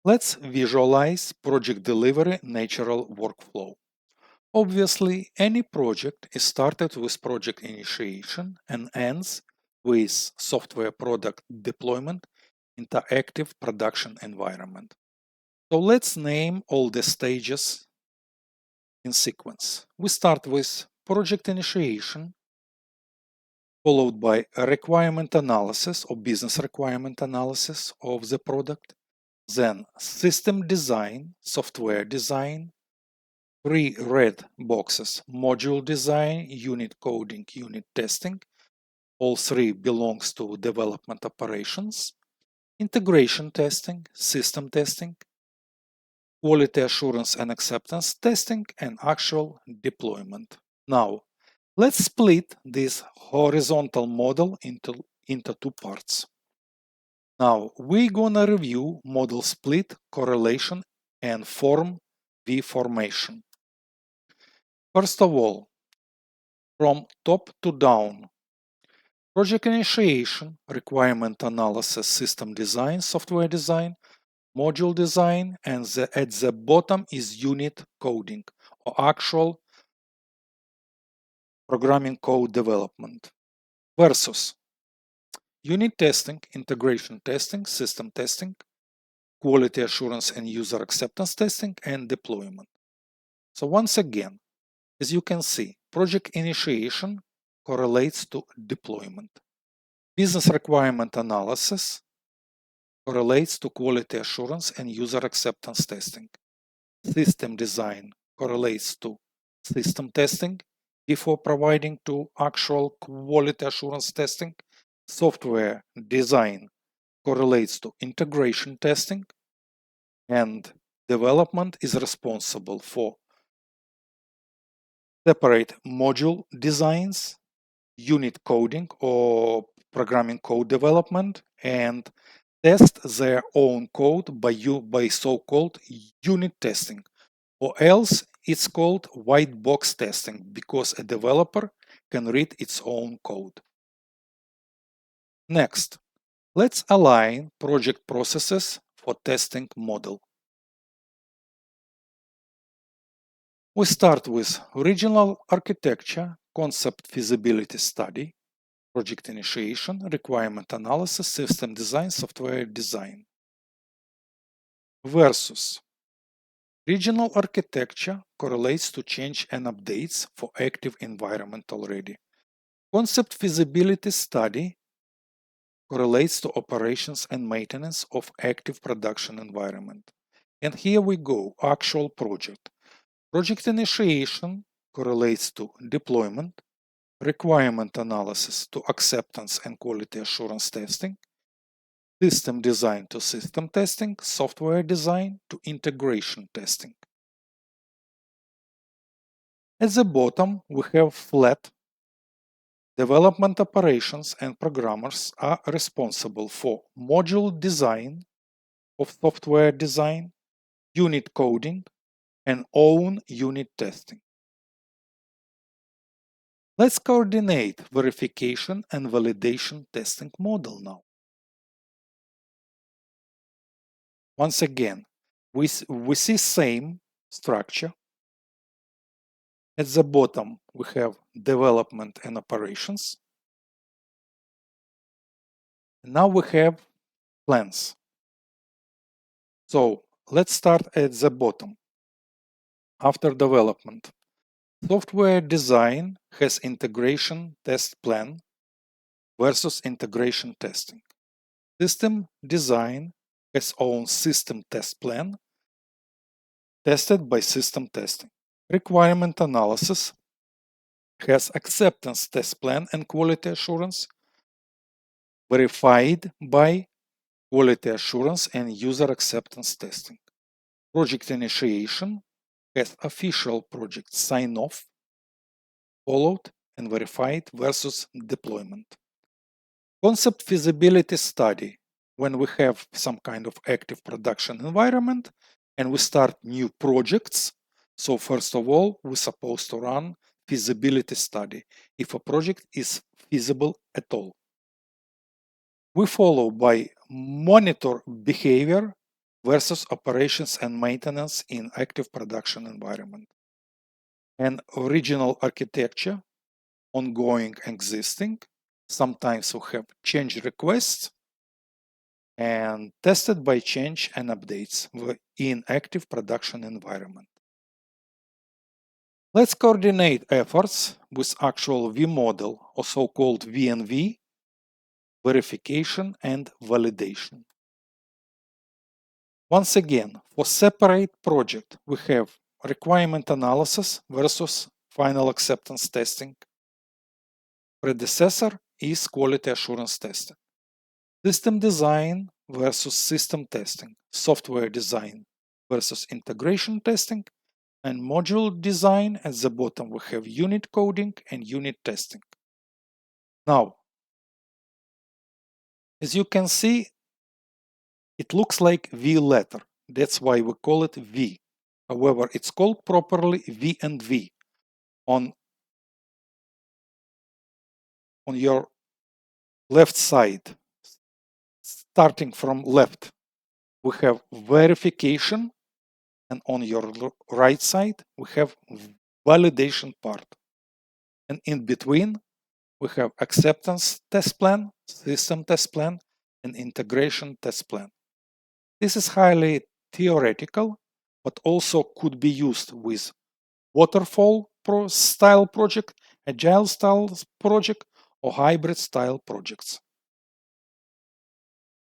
Let's visualize project delivery natural workflow. Obviously, any project is started with project initiation and ends with software product deployment into active production environment. So let's name all the stages in sequence. We start with project initiation, followed by a requirement analysis or business requirement analysis of the product, then system design, software design, three red boxes: module design, unit coding, unit testing. All three belongs to development operations. Integration testing, system testing, quality assurance and acceptance testing, and actual deployment. Now, let's split this horizontal model into two parts. Now, we're gonna review model split, correlation, and form V formation. First of all, from top to down: project initiation, requirement analysis, system design, software design, module design, and at the bottom is unit coding or actual programming code development. Versus unit testing, integration testing, system testing, quality assurance and user acceptance testing, and deployment. So once again, as you can see, project initiation correlates to deployment. Business requirement analysis correlates to quality assurance and user acceptance testing. System design correlates to system testing before providing to actual quality assurance testing. Software design correlates to integration testing, and development is responsible for separate module designs, unit coding or programming code development, and test their own code by so-called unit testing, or else it's called white box testing because a developer can read its own code. Next, let's align project processes for testing model. We start with original architecture, concept feasibility study, project initiation, requirement analysis, system design, software design. Versus regional architecture correlates to change and updates for active environment already. Concept feasibility study correlates to operations and maintenance of active production environment. And here we go, actual project. Project initiation correlates to deployment, requirement analysis to acceptance and quality assurance testing, system design to system testing, software design to integration testing. At the bottom, we have flat. Development operations and programmers are responsible for module design of software design, unit coding, and own unit testing. Let's coordinate verification and validation testing model now. Once again, we see same structure. At the bottom, we have development and operations. Now we have plans. So let's start at the bottom. After development, software design has integration test plan versus integration testing. System design has own system test plan tested by system testing. Requirement analysis has acceptance test plan and quality assurance verified by quality assurance and user acceptance testing. Project initiation has official project sign-off followed and verified versus deployment. Concept feasibility study: when we have some kind of active production environment and we start new projects. So first of all, we're supposed to run feasibility study if a project is feasible at all. We follow by monitor behavior versus operations and maintenance in active production environment. An original architecture, ongoing existing, sometimes we have change requests, and tested by change and updates in active production environment. Let's coordinate efforts with actual V model, or so-called V&V, verification and validation. Once again, for separate project, we have requirement analysis versus final acceptance testing. Predecessor is quality assurance testing. System design versus system testing. Software design versus integration testing. And module design at the bottom, we have unit coding and unit testing. Now, as you can see, it looks like V letter. That's why we call it V. However, it's called properly V and V. On your left side, starting from left, we have verification, and on your right side, we have validation part. And in between, we have acceptance test plan, system test plan, and integration test plan. This is highly theoretical, but also could be used with waterfall style project, agile style project, or hybrid style projects.